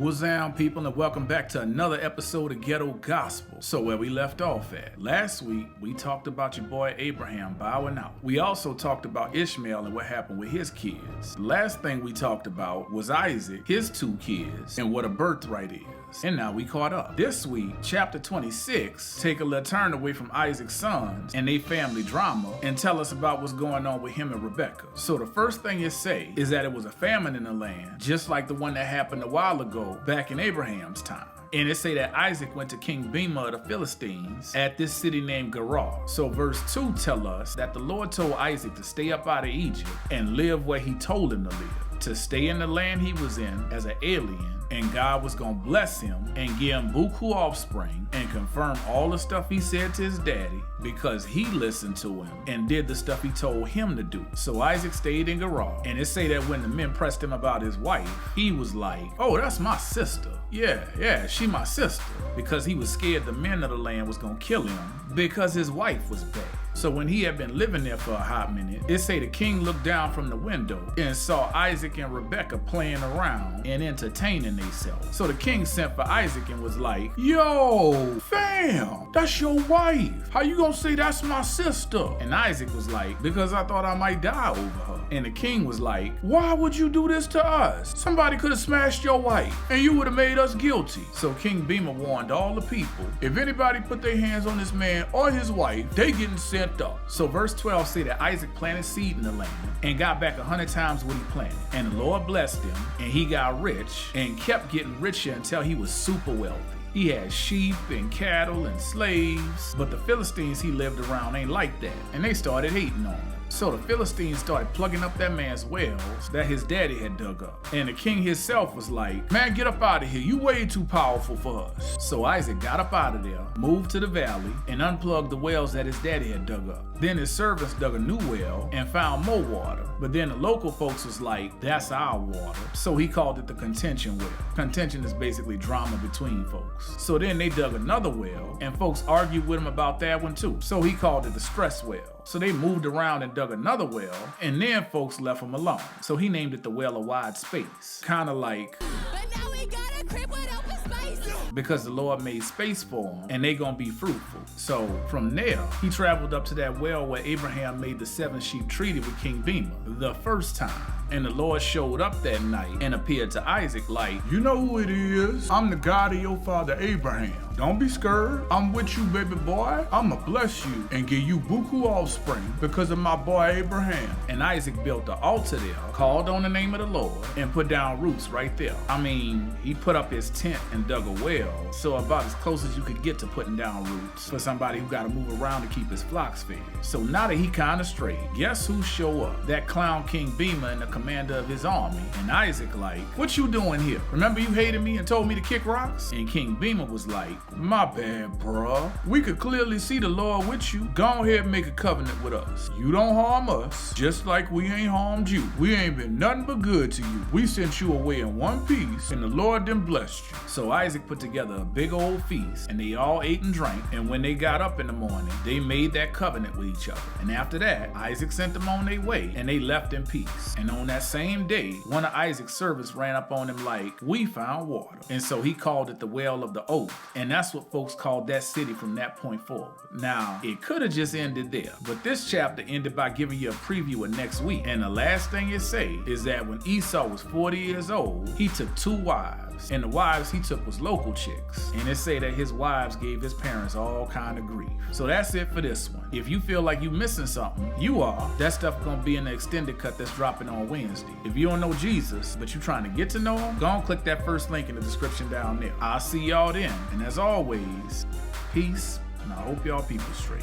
What's down, people, and welcome back to another episode of Ghetto Gospel. So where we left off at. Last week, we talked about your boy Abraham bowing out. We also talked about Ishmael and what happened with his kids. The last thing we talked about was Isaac, his 2 kids, and what a birthright is. And now we caught up. This week, chapter 26, take a little turn away from Isaac's sons and their family drama and tell us about what's going on with him and Rebekah. So the first thing it say is that it was a famine in the land, just like the one that happened a while ago back in Abraham's time. And it say that Isaac went to King Bema of the Philistines at this city named Gerar. So verse 2 tell us that the Lord told Isaac to stay up out of Egypt and live where he told him to live, to stay in the land he was in as an alien, and God was gonna bless him and give him buku offspring and confirm all the stuff he said to his daddy because he listened to him and did the stuff he told him to do. So Isaac stayed in Gerar, and it say that when the men pressed him about his wife, he was like, oh, that's my sister. Yeah, she my sister. Because he was scared the men of the land was gonna kill him because his wife was bad. So when he had been living there for a hot minute, it say the king looked down from the window and saw Isaac and Rebekah playing around and entertaining themselves. So the king sent for Isaac and was like, yo, fam, that's your wife. How you gonna say that's my sister? And Isaac was like, because I thought I might die over her. And the king was like, why would you do this to us? Somebody could have smashed your wife and you would have made us guilty. So King Bema warned all the people, if anybody put their hands on this man or his wife, they getting sent up. So verse 12 say that Isaac planted seed in the land and got back 100 times what he planted. And the Lord blessed him and he got rich and kept getting richer until he was super wealthy. He had sheep and cattle and slaves, but the Philistines he lived around ain't like that, and they started hating on him. So the Philistines started plugging up that man's wells that his daddy had dug up. And the king himself was like, man, get up out of here. You way too powerful for us. So Isaac got up out of there, moved to the valley, and unplugged the wells that his daddy had dug up. Then his servants dug a new well and found more water. But then the local folks was like, that's our water. So he called it the contention well. Contention is basically drama between folks. So then they dug another well, and folks argued with him about that one too. So he called it the stress well. So they moved around and dug another well, and then folks left him alone. So he named it the Well of Wide Space. Kinda like, but now we got a crib with open space. Because the Lord made space for him, and they gonna be fruitful. So from there, he traveled up to that well where Abraham made the 7 sheep treaty with King Bema the first time. And the Lord showed up that night and appeared to Isaac like, you know who it is? I'm the God of your father Abraham. Don't be scared. I'm with you, baby boy. I'ma bless you and give you buku offspring because of my boy Abraham. And Isaac built an altar there, called on the name of the Lord, and put down roots right there. I mean, he put up his tent and dug a well, so about as close as you could get to putting down roots for somebody who gotta move around to keep his flocks fed. So now that he kinda strayed, guess who show up? That clown King Bema and the commander of his army. And Isaac like, what you doing here? Remember you hated me and told me to kick rocks? And King Bema was like, my bad, bruh. We could clearly see the Lord with you. Go ahead and make a covenant with us. You don't harm us, just like we ain't harmed you. We ain't been nothing but good to you. We sent you away in one piece, and the Lord then blessed you. So Isaac put together a big old feast, and they all ate and drank, and when they got up in the morning, they made that covenant with each other. And after that, Isaac sent them on their way, and they left in peace. And on that same day, one of Isaac's servants ran up on him like, we found water. And so he called it the Well of the Oath, and that's what folks called that city from that point forward. Now, it could have just ended there, but this chapter ended by giving you a preview of next week. And the last thing it say is that when Esau was 40 years old, he took 2 wives, and the wives he took was local chicks. And it say that his wives gave his parents all kind of grief. So that's it for this one. If you feel like you missing something, you are. That stuff gonna be in the extended cut that's dropping on Wednesday. If you don't know Jesus, but you trying to get to know him, go and click that first link in the description down there. I'll see y'all then. And as always, peace, and I hope y'all people straight.